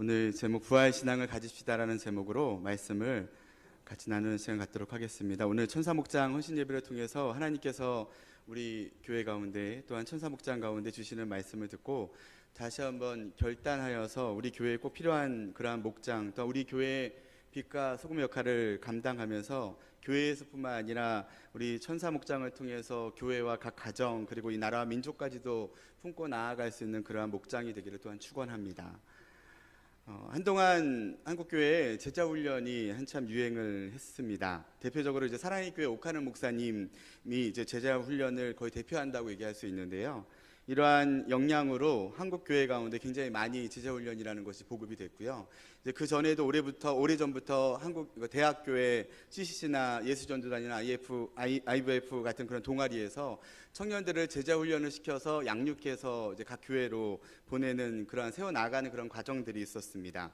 오늘 제목 부활신앙을 가집시다라는 제목으로 말씀을 같이 나누는 시간 갖도록 하겠습니다. 오늘 천사목장 헌신예배를 통해서 하나님께서 우리 교회 가운데 또한 천사목장 가운데 주시는 말씀을 듣고 다시 한번 결단하여서 우리 교회에 꼭 필요한 그러한 목장, 또 우리 교회의 빛과 소금의 역할을 감당하면서 교회에서뿐만 아니라 우리 천사목장을 통해서 교회와 각 가정 그리고 이 나라와 민족까지도 품고 나아갈 수 있는 그러한 목장이 되기를 또한 축원합니다. 한동안 한국교회에 제자훈련이 한참 유행을 했습니다. 대표적으로 이제 사랑의 교회 옥하는 목사님이 이제 제자훈련을 거의 대표한다고 얘기할 수 있는데요. 이러한 역량으로 한국교회 가운데 굉장히 많이 제자훈련이라는 것이 보급이 됐고요. 이제 그 전에도 오래전부터 한국 대학교회 CCC나 예수전도단이나 IVF 같은 그런 동아리에서 청년들을 제자훈련을 시켜서 양육해서 이제 각 교회로 보내는 그런 세워나가는 그런 과정들이 있었습니다.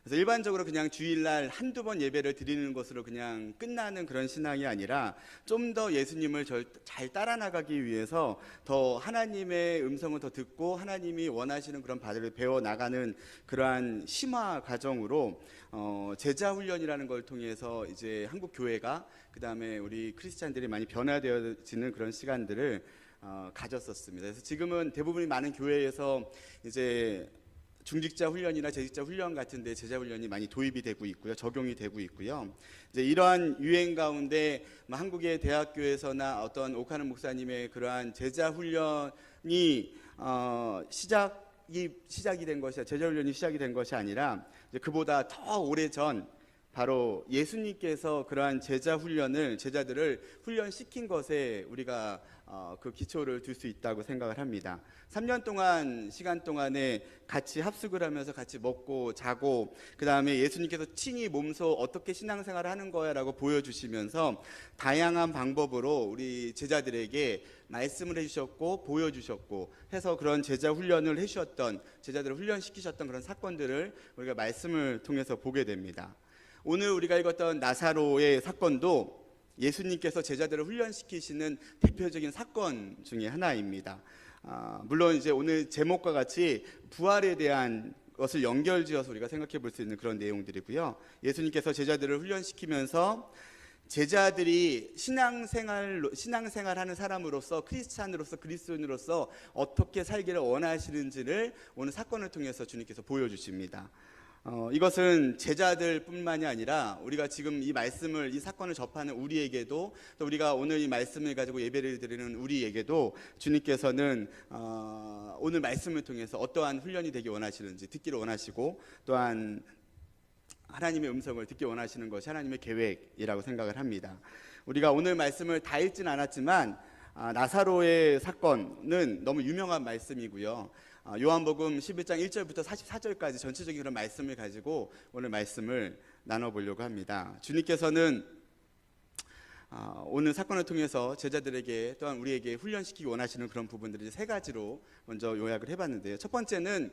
그래서 일반적으로 그냥 주일날 한두 번 예배를 드리는 것으로 그냥 끝나는 그런 신앙이 아니라 좀 더 예수님을 잘 따라 나가기 위해서 더 하나님의 음성을 더 듣고 하나님이 원하시는 그런 바를 배워 나가는 그러한 심화 과정으로 제자 훈련이라는 걸 통해서 이제 한국 교회가 그다음에 우리 크리스찬들이 많이 변화되어지는 그런 시간들을 가졌었습니다. 그래서 지금은 대부분이 많은 교회에서 이제 중직자 훈련이나 재직자 훈련 같은 데 제자 훈련이 많이 도입이 되고 있고요. 적용이 되고 있고요. 이제 이러한 유행 가운데 한국의 대학교에서나 어떤 옥하는 목사님의 그러한 제자 훈련이 시작이 된 것이 제자 훈련이 시작이 된 것이 아니라 이제 그보다 더 오래전 바로 예수님께서 그러한 제자들을 훈련시킨 것에 우리가 그 기초를 둘 수 있다고 생각을 합니다. 3년 동안 시간 동안에 같이 합숙을 하면서 같이 먹고 자고 그 다음에 예수님께서 친히 몸소 어떻게 신앙생활을 하는 거야라고 보여주시면서 다양한 방법으로 우리 제자들에게 말씀을 해주셨고 보여주셨고 해서 그런 제자 훈련을 해주셨던 제자들을 훈련시키셨던 그런 사건들을 우리가 말씀을 통해서 보게 됩니다. 오늘 우리가 읽었던 나사로의 사건도 예수님께서 제자들을 훈련시키시는 대표적인 사건 중에 하나입니다. 물론 이제 오늘 제목과 같이 부활에 대한 것을 연결지어서 우리가 생각해 볼 수 있는 그런 내용들이고요. 예수님께서 제자들을 훈련시키면서 제자들이 신앙생활하는 사람으로서 크리스찬으로서 그리스도인으로서 어떻게 살기를 원하시는지를 오늘 사건을 통해서 주님께서 보여주십니다. 이것은 제자들뿐만이 아니라 우리가 지금 이 사건을 접하는 우리에게도 또 우리가 오늘 이 말씀을 가지고 예배를 드리는 우리에게도 주님께서는 오늘 말씀을 통해서 어떠한 훈련이 되기 원하시는지 듣기를 원하시고 또한 하나님의 음성을 듣기 원하시는 것이 하나님의 계획이라고 생각을 합니다. 우리가 오늘 말씀을 다 읽진 않았지만 나사로의 사건은 너무 유명한 말씀이고요. 요한복음 11장 1절부터 44절까지 전체적인 그런 말씀을 가지고 오늘 말씀을 나눠보려고 합니다. 주님께서는 오늘 사건을 통해서 제자들에게 또한 우리에게 훈련시키기 원하시는 그런 부분들을 세 가지로 먼저 요약을 해봤는데요. 첫 번째는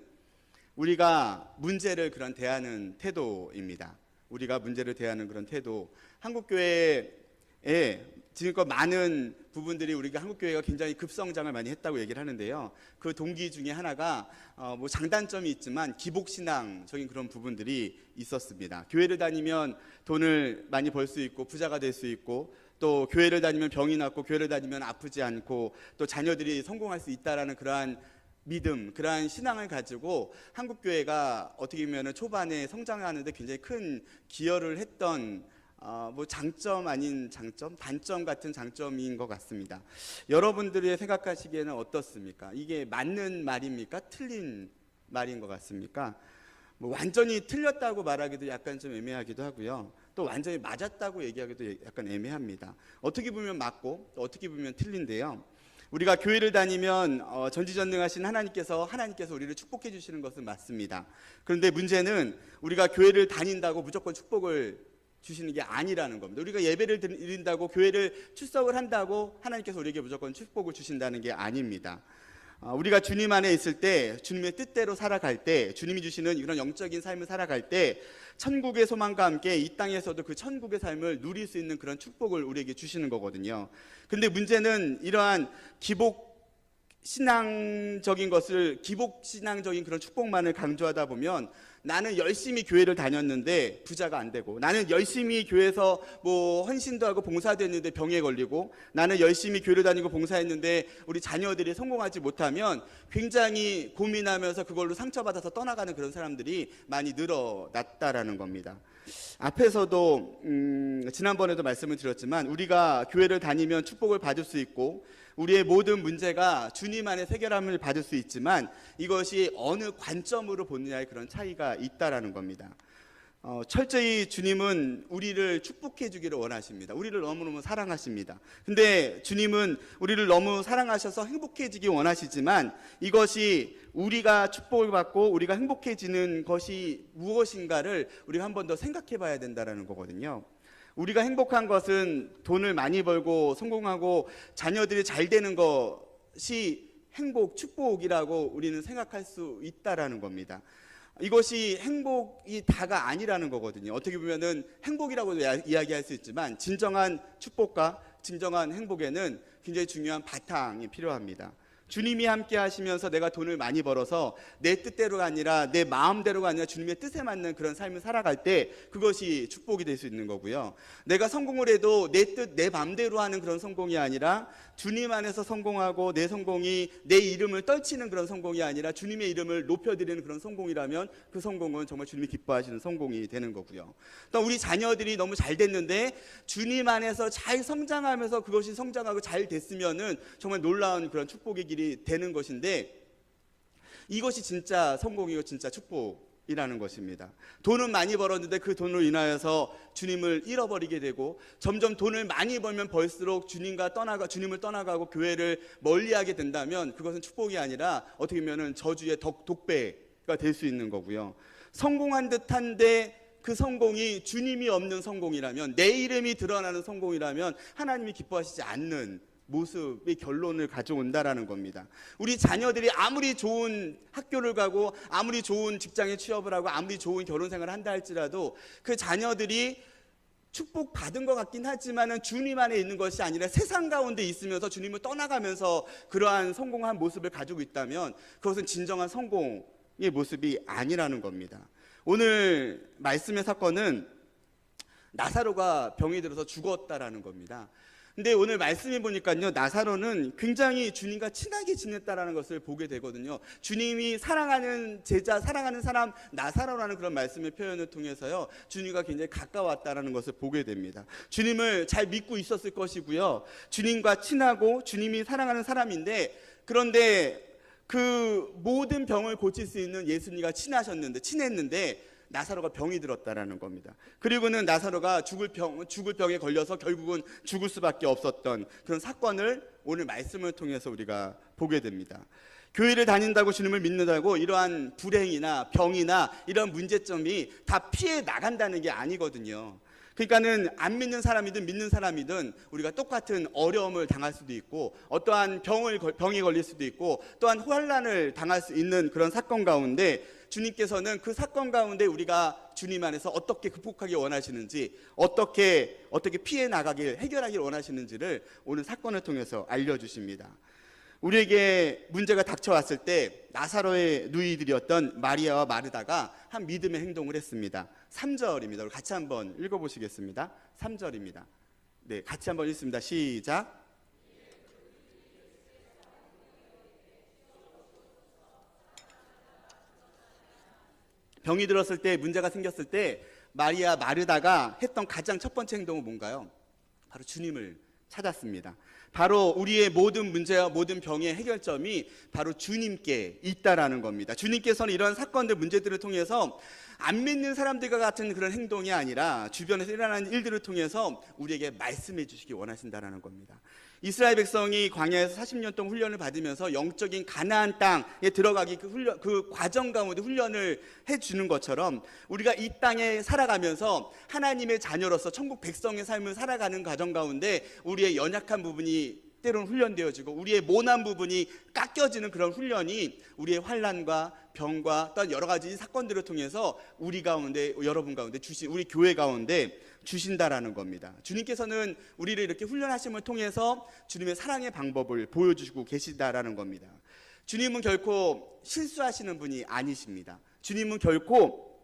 우리가 문제를 대하는 태도입니다. 우리가 문제를 대하는 그런 태도. 한국교회에 지금껏 많은 부분들이 우리가 한국교회가 굉장히 급성장을 많이 했다고 얘기를 하는데요. 그 동기 중에 하나가 장단점이 있지만 기복신앙적인 그런 부분들이 있었습니다. 교회를 다니면 돈을 많이 벌 수 있고 부자가 될 수 있고 또 교회를 다니면 병이 낫고 교회를 다니면 아프지 않고 또 자녀들이 성공할 수 있다라는 그러한 믿음, 그러한 신앙을 가지고 한국교회가 어떻게 보면 초반에 성장하는데 굉장히 큰 기여를 했던 장점 아닌 장점, 단점 같은 장점인 것 같습니다. 여러분들이 생각하시기에는 어떻습니까? 이게 맞는 말입니까? 틀린 말인 것 같습니까? 완전히 틀렸다고 말하기도 약간 좀 애매하기도 하고요. 또 완전히 맞았다고 얘기하기도 약간 애매합니다. 어떻게 보면 맞고 또 어떻게 보면 틀린데요. 우리가 교회를 다니면 전지전능하신 하나님께서 우리를 축복해 주시는 것은 맞습니다. 그런데 문제는 우리가 교회를 다닌다고 무조건 축복을 주시는 게 아니라는 겁니다. 우리가 예배를 드린다고 교회를 출석을 한다고 하나님께서 우리에게 무조건 축복을 주신다는 게 아닙니다. 우리가 주님 안에 있을 때 주님의 뜻대로 살아갈 때 주님이 주시는 이런 영적인 삶을 살아갈 때 천국의 소망과 함께 이 땅에서도 그 천국의 삶을 누릴 수 있는 그런 축복을 우리에게 주시는 거거든요. 근데 문제는 이러한 기복신앙적인 그런 축복만을 강조하다 보면 나는 열심히 교회를 다녔는데 부자가 안 되고, 나는 열심히 교회에서 뭐 헌신도 하고 봉사도 했는데 병에 걸리고, 나는 열심히 교회를 다니고 봉사했는데 우리 자녀들이 성공하지 못하면 굉장히 고민하면서 그걸로 상처받아서 떠나가는 그런 사람들이 많이 늘어났다라는 겁니다. 앞에서도 지난번에도 말씀을 드렸지만, 우리가 교회를 다니면 축복을 받을 수 있고 우리의 모든 문제가 주님 안에 해결함을 받을 수 있지만, 이것이 어느 관점으로 보느냐의 그런 차이가 있다라는 겁니다. 철저히 주님은 우리를 축복해 주기를 원하십니다. 우리를 너무너무 사랑하십니다. 근데 주님은 우리를 너무 사랑하셔서 행복해지기 원하시지만, 이것이 우리가 축복을 받고 우리가 행복해지는 것이 무엇인가를 우리가 한 번 더 생각해 봐야 된다는 거거든요. 우리가 행복한 것은 돈을 많이 벌고 성공하고 자녀들이 잘 되는 것이 행복, 축복이라고 우리는 생각할 수 있다라는 겁니다. 이것이 행복이 다가 아니라는 거거든요. 어떻게 보면은 행복이라고 이야기할 수 있지만, 진정한 축복과 진정한 행복에는 굉장히 중요한 바탕이 필요합니다. 주님이 함께 하시면서 내가 돈을 많이 벌어서 내 뜻대로가 아니라 내 마음대로가 아니라 주님의 뜻에 맞는 그런 삶을 살아갈 때 그것이 축복이 될 수 있는 거고요. 내가 성공을 해도 내 뜻, 내 마음대로 하는 그런 성공이 아니라 주님 안에서 성공하고 내 성공이 내 이름을 떨치는 그런 성공이 아니라 주님의 이름을 높여드리는 그런 성공이라면 그 성공은 정말 주님이 기뻐하시는 성공이 되는 거고요. 또 우리 자녀들이 너무 잘 됐는데 주님 안에서 잘 성장하면서 그것이 성장하고 잘 됐으면은 정말 놀라운 그런 축복의 길이 되는 것인데, 이것이 진짜 성공이고 진짜 축복이라는 것입니다. 돈은 많이 벌었는데 그 돈으로 인하여서 주님을 잃어버리게 되고, 점점 돈을 많이 벌면 벌수록 주님을 떠나가고 교회를 멀리하게 된다면 그것은 축복이 아니라 어떻게 보면 저주의 독배가 될 수 있는 거고요. 성공한 듯한데 그 성공이 주님이 없는 성공이라면, 내 이름이 드러나는 성공이라면 하나님이 기뻐하시지 않는 모습의 결론을 가져온다라는 겁니다. 우리 자녀들이 아무리 좋은 학교를 가고 아무리 좋은 직장에 취업을 하고 아무리 좋은 결혼 생활을 한다 할지라도 그 자녀들이 축복받은 것 같긴 하지만은 주님 안에 있는 것이 아니라 세상 가운데 있으면서 주님을 떠나가면서 그러한 성공한 모습을 가지고 있다면 그것은 진정한 성공의 모습이 아니라는 겁니다. 오늘 말씀의 사건은 나사로가 병이 들어서 죽었다라는 겁니다. 근데 오늘 말씀해 보니까요, 나사로는 굉장히 주님과 친하게 지냈다라는 것을 보게 되거든요. 주님이 사랑하는 제자, 사랑하는 사람 나사로라는 그런 말씀의 표현을 통해서요, 주님과 굉장히 가까웠다라는 것을 보게 됩니다. 주님을 잘 믿고 있었을 것이고요, 주님과 친하고 주님이 사랑하는 사람인데, 그런데 그 모든 병을 고칠 수 있는 예수님과 친했는데 나사로가 병이 들었다라는 겁니다. 그리고는 나사로가 죽을 병에 걸려서 결국은 죽을 수밖에 없었던 그런 사건을 오늘 말씀을 통해서 우리가 보게 됩니다. 교회를 다닌다고 주님을 믿는다고 이러한 불행이나 병이나 이런 문제점이 다 피해 나간다는 게 아니거든요. 그러니까는 안 믿는 사람이든 믿는 사람이든 우리가 똑같은 어려움을 당할 수도 있고, 어떠한 병에 걸릴 수도 있고, 또한 환난을 당할 수 있는 그런 사건 가운데 주님께서는 그 사건 가운데 우리가 주님 안에서 어떻게 극복하기 원하시는지, 어떻게 피해 나가길, 해결하길 원하시는지를 오늘 사건을 통해서 알려주십니다. 우리에게 문제가 닥쳐왔을 때 나사로의 누이들이었던 마리아와 마르다가 한 믿음의 행동을 했습니다. 3절입니다. 같이 한번 읽어보시겠습니다. 3절입니다. 네, 같이 한번 읽습니다. 시작. 병이 들었을 때, 문제가 생겼을 때 마리아 마르다가 했던 가장 첫 번째 행동은 뭔가요? 바로 주님을 찾았습니다. 바로 우리의 모든 문제와 모든 병의 해결점이 바로 주님께 있다라는 겁니다. 주님께서는 이런 사건들, 문제들을 통해서 안 믿는 사람들과 같은 그런 행동이 아니라 주변에서 일어나는 일들을 통해서 우리에게 말씀해 주시기 원하신다라는 겁니다. 이스라엘 백성이 광야에서 40년 동안 훈련을 받으면서 영적인 가나안 땅에 들어가기 그 과정 가운데 훈련을 해주는 것처럼 우리가 이 땅에 살아가면서 하나님의 자녀로서 천국 백성의 삶을 살아가는 과정 가운데 우리의 연약한 부분이 때로는 훈련되어지고 우리의 모난 부분이 깎여지는 그런 훈련이 우리의 환난과 병과 또한 여러 가지 사건들을 통해서 우리 가운데, 여러분 가운데 우리 교회 가운데 주신다라는 겁니다. 주님께서는 우리를 이렇게 훈련하심을 통해서 주님의 사랑의 방법을 보여주시고 계시다라는 겁니다. 주님은 결코 실수하시는 분이 아니십니다. 주님은 결코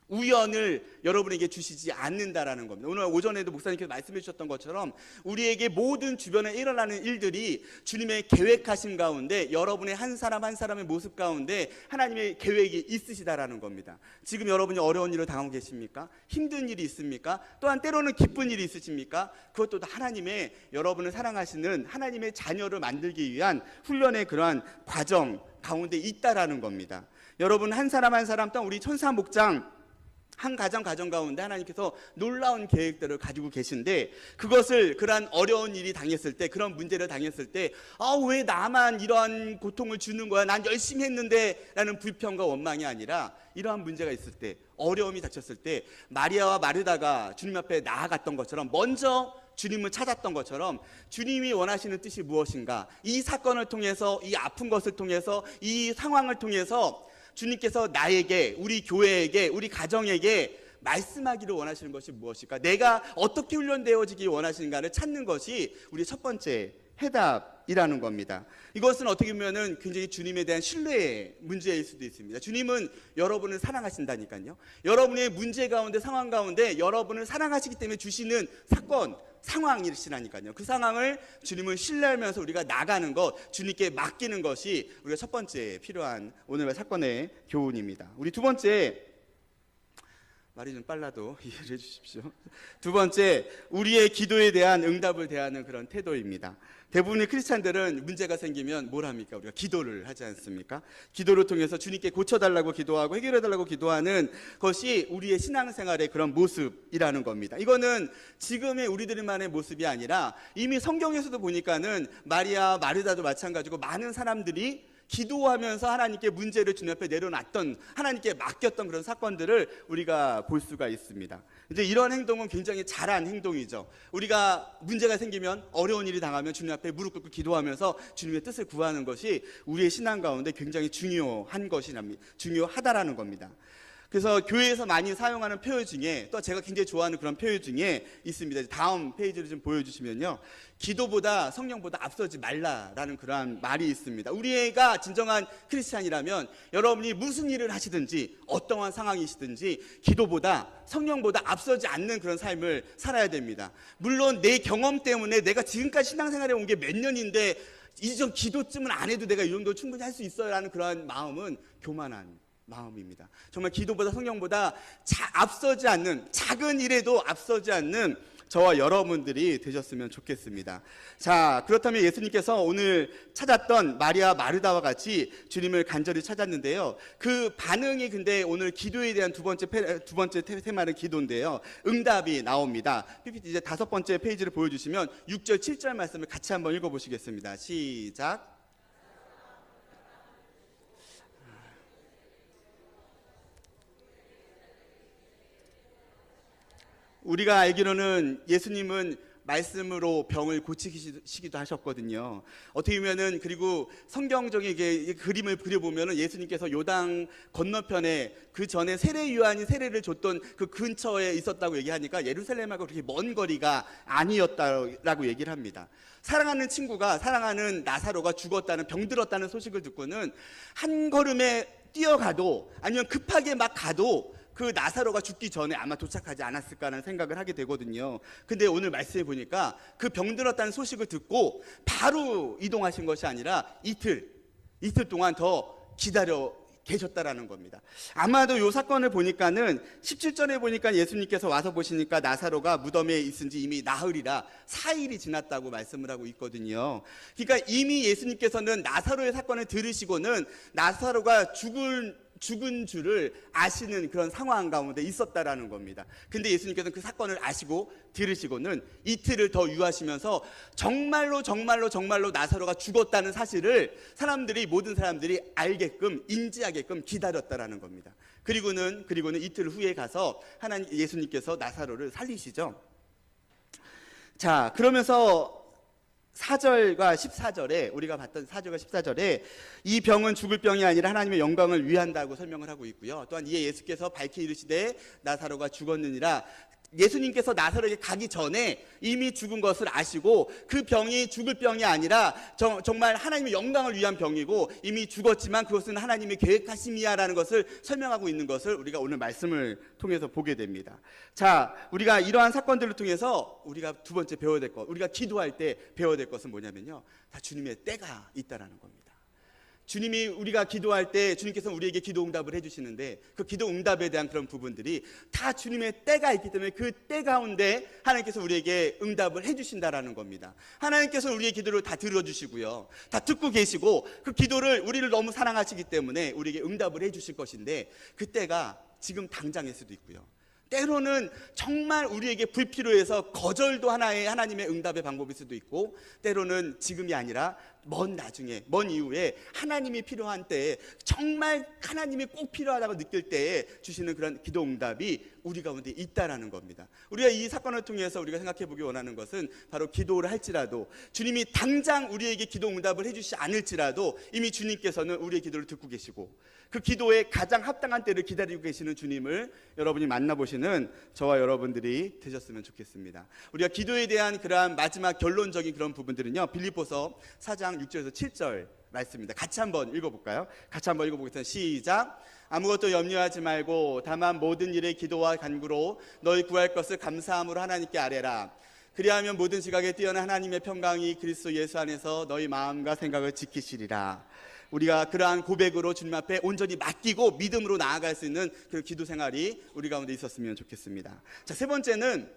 우연을 여러분에게 주시지 않는다라는 겁니다. 오늘 오전에도 목사님께서 말씀해 주셨던 것처럼 우리에게 모든 주변에 일어나는 일들이 주님의 계획하심 가운데 여러분의 한 사람 한 사람의 모습 가운데 하나님의 계획이 있으시다라는 겁니다. 지금 여러분이 어려운 일을 당하고 계십니까? 힘든 일이 있습니까? 또한 때로는 기쁜 일이 있으십니까? 그것도 하나님의 여러분을 사랑하시는 하나님의 자녀를 만들기 위한 훈련의 그러한 과정 가운데 있다라는 겁니다. 여러분 한 사람 한 사람 또한 우리 천사 목장 한 가정 가운데 하나님께서 놀라운 계획들을 가지고 계신데 그것을 그러한 어려운 일이 당했을 때 그런 문제를 당했을 때 왜 나만 이러한 고통을 주는 거야 난 열심히 했는데 라는 불평과 원망이 아니라 이러한 문제가 있을 때 어려움이 닥쳤을 때 마리아와 마르다가 주님 앞에 나아갔던 것처럼 먼저 주님을 찾았던 것처럼 주님이 원하시는 뜻이 무엇인가 이 사건을 통해서 이 아픈 것을 통해서 이 상황을 통해서 주님께서 나에게 우리 교회에게 우리 가정에게 말씀하기를 원하시는 것이 무엇일까 내가 어떻게 훈련되어지기 원하시는가를 찾는 것이 우리 첫 번째 해답이라는 겁니다. 이것은 어떻게 보면 굉장히 주님에 대한 신뢰의 문제일 수도 있습니다. 주님은 여러분을 사랑하신다니까요. 여러분의 문제 가운데 상황 가운데 여러분을 사랑하시기 때문에 주시는 사건 상황이시라니까요. 그 상황을 주님을 신뢰하면서 우리가 나가는 것 주님께 맡기는 것이 우리가 첫 번째 필요한 오늘의 사건의 교훈입니다. 우리 두 번째 말이 좀 빨라도 이해를 해주십시오. 두 번째 우리의 기도에 대한 응답을 대하는 그런 태도입니다. 대부분의 크리스찬들은 문제가 생기면 뭘 합니까? 우리가 기도를 하지 않습니까? 기도를 통해서 주님께 고쳐달라고 기도하고 해결해달라고 기도하는 것이 우리의 신앙생활의 그런 모습이라는 겁니다. 이거는 지금의 우리들만의 모습이 아니라 이미 성경에서도 보니까는 마리아, 마르다도 마찬가지고 많은 사람들이 기도하면서 하나님께 문제를 주님 앞에 내려놨던 하나님께 맡겼던 그런 사건들을 우리가 볼 수가 있습니다. 이제 이런 행동은 굉장히 잘한 행동이죠. 우리가 문제가 생기면 어려운 일이 당하면 주님 앞에 무릎 꿇고 기도하면서 주님의 뜻을 구하는 것이 우리의 신앙 가운데 굉장히 중요하다라는 겁니다. 그래서 교회에서 많이 사용하는 표현 중에 또 제가 굉장히 좋아하는 그런 표현 중에 있습니다. 다음 페이지를 좀 보여주시면요. 기도보다 성령보다 앞서지 말라라는 그러한 말이 있습니다. 우리가 진정한 크리스찬이라면 여러분이 무슨 일을 하시든지 어떠한 상황이시든지 기도보다 성령보다 앞서지 않는 그런 삶을 살아야 됩니다. 물론 내 경험 때문에 내가 지금까지 신앙생활에 온 게 몇 년인데 이전 기도쯤은 안 해도 내가 이 정도 충분히 할 수 있어요 라는 그러한 마음은 교만한 마음입니다. 정말 기도보다 성령보다 앞서지 않는 작은 일에도 앞서지 않는 저와 여러분들이 되셨으면 좋겠습니다. 자, 그렇다면 예수님께서 오늘 찾았던 마리아 마르다와 같이 주님을 간절히 찾았는데요. 그 반응이 근데 오늘 기도에 대한 두 번째 테마는 기도인데요. 응답이 나옵니다. PPT 이제 5번째 페이지를 보여주시면 6절 7절 말씀을 같이 한번 읽어보시겠습니다. 시작. 우리가 알기로는 예수님은 말씀으로 병을 고치시기도 하셨거든요. 어떻게 보면은 그리고 성경적인 그림을 그려보면은 예수님께서 요당 건너편에 그 전에 세례 요한이 세례를 줬던 그 근처에 있었다고 얘기하니까 예루살렘하고 그렇게 먼 거리가 아니었다라고 얘기를 합니다. 사랑하는 친구가 사랑하는 나사로가 죽었다는 병들었다는 소식을 듣고는 한 걸음에 뛰어가도 아니면 급하게 막 가도 그 나사로가 죽기 전에 아마 도착하지 않았을까라는 생각을 하게 되거든요. 근데 오늘 말씀해 보니까 그 병들었다는 소식을 듣고 바로 이동하신 것이 아니라 이틀 동안 더 기다려 계셨다라는 겁니다. 아마도 이 사건을 보니까는 17절에 보니까 예수님께서 와서 보시니까 나사로가 무덤에 있은 지 이미 나흘이라 4일이 지났다고 말씀을 하고 있거든요. 그러니까 이미 예수님께서는 나사로의 사건을 들으시고는 나사로가 죽은 줄을 아시는 그런 상황 가운데 있었다라는 겁니다. 근데 예수님께서는 그 사건을 아시고 들으시고는 이틀을 더 유하시면서 정말로 나사로가 죽었다는 사실을 모든 사람들이 알게끔 인지하게끔 기다렸다라는 겁니다. 그리고는 이틀 후에 가서 예수님께서 나사로를 살리시죠. 자, 그러면서 4절과 14절에 우리가 봤던 4절과 14절에 이 병은 죽을 병이 아니라 하나님의 영광을 위한다고 설명을 하고 있고요. 또한 이에 예수께서 밝히 이르시되 나사로가 죽었느니라 예수님께서 나사로에게 가기 전에 이미 죽은 것을 아시고 그 병이 죽을 병이 아니라 정말 하나님의 영광을 위한 병이고 이미 죽었지만 그것은 하나님의 계획하심이야라는 것을 설명하고 있는 것을 우리가 오늘 말씀을 통해서 보게 됩니다. 자, 우리가 이러한 사건들을 통해서 우리가 두 번째 배워야 될 것, 우리가 기도할 때 배워야 될 것은 뭐냐면요, 다 주님의 때가 있다라는 겁니다. 주님이 우리가 기도할 때 주님께서 우리에게 기도 응답을 해주시는데 그 기도 응답에 대한 그런 부분들이 다 주님의 때가 있기 때문에 그 때 가운데 하나님께서 우리에게 응답을 해주신다라는 겁니다. 하나님께서 우리의 기도를 다 들어주시고요, 다 듣고 계시고 그 기도를 우리를 너무 사랑하시기 때문에 우리에게 응답을 해주실 것인데 그 때가 지금 당장일 수도 있고요, 때로는 정말 우리에게 불필요해서 거절도 하나의 하나님의 응답의 방법일 수도 있고, 때로는 지금이 아니라 먼 나중에, 먼 이후에 하나님이 필요한 때에, 정말 하나님이 꼭 필요하다고 느낄 때에 주시는 그런 기도 응답이 우리 가운데 있다라는 겁니다. 우리가 이 사건을 통해서 우리가 생각해 보기 원하는 것은 바로 기도를 할지라도 주님이 당장 우리에게 기도 응답을 해주시지 않을지라도 이미 주님께서는 우리의 기도를 듣고 계시고 그 기도에 가장 합당한 때를 기다리고 계시는 주님을 여러분이 만나보시는 저와 여러분들이 되셨으면 좋겠습니다. 우리가 기도에 대한 그러한 마지막 결론적인 그런 부분들은요, 빌립보서 4장 6절에서 7절 말씀입니다. 같이 한번 읽어볼까요? 같이 한번 읽어보겠습니다. 시작. 아무것도 염려하지 말고 다만 모든 일에 기도와 간구로 너희 구할 것을 감사함으로 하나님께 아뢰라. 그리하면 모든 지각에 뛰어난 하나님의 평강이 그리스도 예수 안에서 너희 마음과 생각을 지키시리라. 우리가 그러한 고백으로 주님 앞에 온전히 맡기고 믿음으로 나아갈 수 있는 그 기도 생활이 우리 가운데 있었으면 좋겠습니다. 자, 세 번째는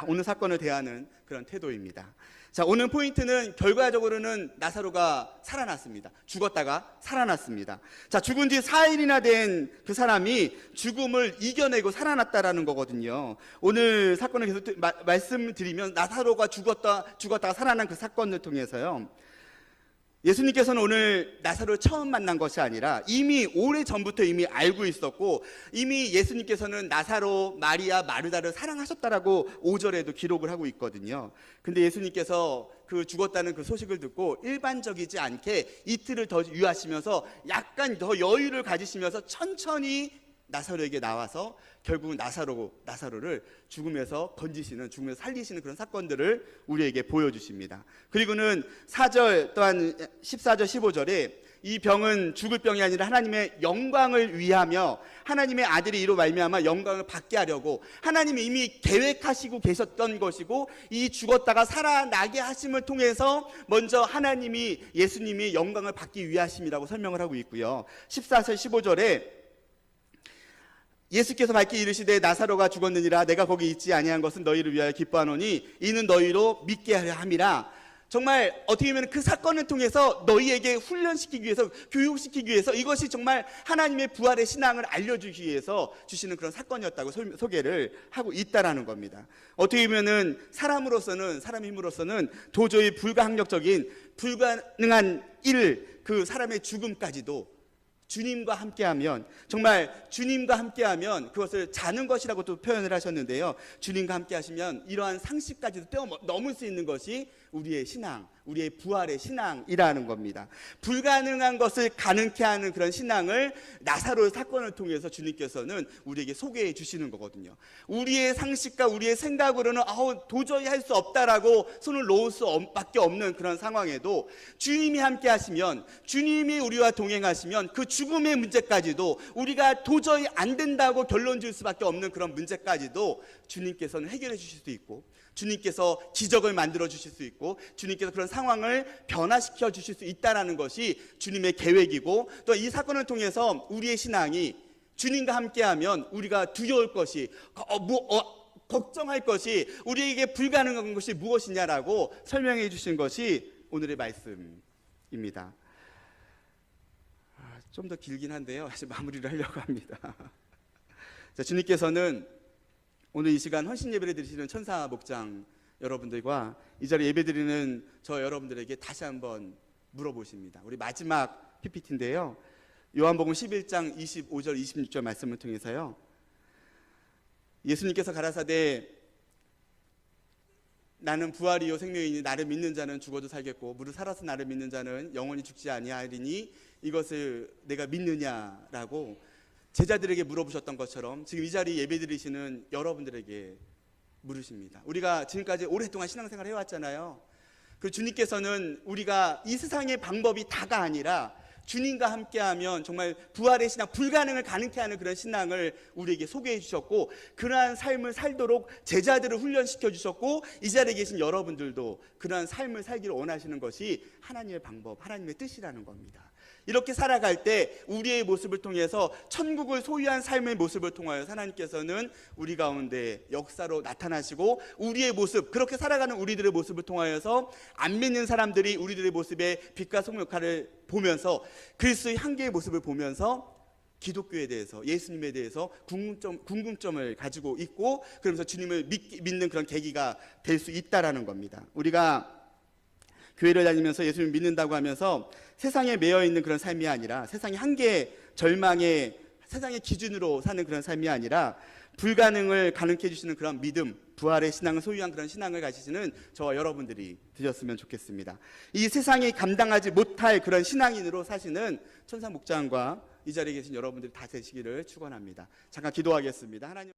오늘 사건을 대하는 그런 태도입니다. 자, 오늘 포인트는 결과적으로는 나사로가 살아났습니다. 죽었다가 살아났습니다. 자, 죽은 지 4일이나 된 그 사람이 죽음을 이겨내고 살아났다라는 거거든요. 오늘 사건을 계속 말씀드리면 나사로가 죽었다가 살아난 그 사건을 통해서요, 예수님께서는 오늘 나사로를 처음 만난 것이 아니라 이미 오래전부터 이미 알고 있었고, 이미 예수님께서는 나사로, 마리아, 마르다를 사랑하셨다라고 5절에도 기록을 하고 있거든요. 근데 예수님께서 그 죽었다는 그 소식을 듣고 일반적이지 않게 이틀을 더 유하시면서 약간 더 여유를 가지시면서 천천히 나사로에게 나와서 결국 나사로를 죽음에서 건지시는, 죽음에서 살리시는 그런 사건들을 우리에게 보여주십니다. 그리고는 4절 또한 14절 15절에 이 병은 죽을 병이 아니라 하나님의 영광을 위하며 하나님의 아들이 이로 말미암아 영광을 받게 하려고 하나님이 이미 계획하시고 계셨던 것이고, 이 죽었다가 살아나게 하심을 통해서 먼저 하나님이, 예수님이 영광을 받기 위하심이라고 설명을 하고 있고요. 14절 15절에 예수께서 밝히 이르시되 나사로가 죽었느니라. 내가 거기 있지 아니한 것은 너희를 위하여 기뻐하노니 이는 너희로 믿게 하려 함이라. 정말 어떻게 보면 그 사건을 통해서 너희에게 훈련시키기 위해서, 교육시키기 위해서, 이것이 정말 하나님의 부활의 신앙을 알려주기 위해서 주시는 그런 사건이었다고 소개를 하고 있다라는 겁니다. 어떻게 보면은 사람의 힘으로서는 도저히 불가항력적인, 불가능한 일, 그 사람의 죽음까지도 주님과 함께하면, 정말 주님과 함께하면 그것을 자는 것이라고 또 표현을 하셨는데요, 주님과 함께하시면 이러한 상식까지도 뛰어넘을 수 있는 것이 우리의 신앙, 우리의 부활의 신앙이라는 겁니다. 불가능한 것을 가능케 하는 그런 신앙을 나사로의 사건을 통해서 주님께서는 우리에게 소개해 주시는 거거든요. 우리의 상식과 우리의 생각으로는 도저히 할 수 없다라고 손을 놓을 수밖에 없는 그런 상황에도 주님이 함께 하시면, 주님이 우리와 동행하시면 그 죽음의 문제까지도, 우리가 도저히 안 된다고 결론 질 수밖에 없는 그런 문제까지도 주님께서는 해결해 주실 수 있고, 주님께서 기적을 만들어 주실 수 있고, 주님께서 그런 상황을 변화시켜 주실 수 있다는 것이 주님의 계획이고, 또 이 사건을 통해서 우리의 신앙이 주님과 함께하면 우리가 두려울 것이, 걱정할 것이, 우리에게 불가능한 것이 무엇이냐라고 설명해 주신 것이 오늘의 말씀입니다. 좀 더 길긴 한데요, 사실 마무리를 하려고 합니다. 자, 주님께서는 오늘 이 시간 헌신 예배를 드리시는 천사 목장 여러분들과 이 자리에 예배 드리는 저 여러분들에게 다시 한번 물어보십니다. 우리 마지막 PPT인데요, 요한복음 11장 25절 26절 말씀을 통해서요, 예수님께서 가라사대 나는 부활이요 생명이니 나를 믿는 자는 죽어도 살겠고 무릇 살아서 나를 믿는 자는 영원히 죽지 아니하리니 이것을 내가 믿느냐라고 제자들에게 물어보셨던 것처럼 지금 이 자리에 예배드리시는 여러분들에게 물으십니다. 우리가 지금까지 오랫동안 신앙생활을 해왔잖아요. 그 주님께서는 우리가 이 세상의 방법이 다가 아니라 주님과 함께하면 정말 부활의 신앙, 불가능을 가능케 하는 그런 신앙을 우리에게 소개해 주셨고, 그러한 삶을 살도록 제자들을 훈련시켜 주셨고, 이 자리에 계신 여러분들도 그러한 삶을 살기를 원하시는 것이 하나님의 방법, 하나님의 뜻이라는 겁니다. 이렇게 살아갈 때 우리의 모습을 통해서 천국을 소유한 삶의 모습을 통하여 하나님께서는 우리 가운데 역사로 나타나시고, 우리의 모습, 그렇게 살아가는 우리들의 모습을 통하여서 안 믿는 사람들이 우리들의 모습에 빛과 소금 역할을 보면서 그리스도의 한계의 모습을 보면서 기독교에 대해서, 예수님에 대해서 궁금점을 가지고 있고, 그러면서 주님을 믿는 그런 계기가 될 수 있다라는 겁니다. 우리가 교회를 다니면서 예수님을 믿는다고 하면서 세상에 매여 있는 그런 삶이 아니라, 세상의 한계, 절망의 세상의 기준으로 사는 그런 삶이 아니라 불가능을 가능케 해주시는 그런 믿음, 부활의 신앙을 소유한 그런 신앙을 가지시는 저와 여러분들이 되셨으면 좋겠습니다. 이 세상이 감당하지 못할 그런 신앙인으로 사시는 천사 목장과 이 자리에 계신 여러분들이 다 되시기를 축원합니다. 잠깐 기도하겠습니다. 하나님.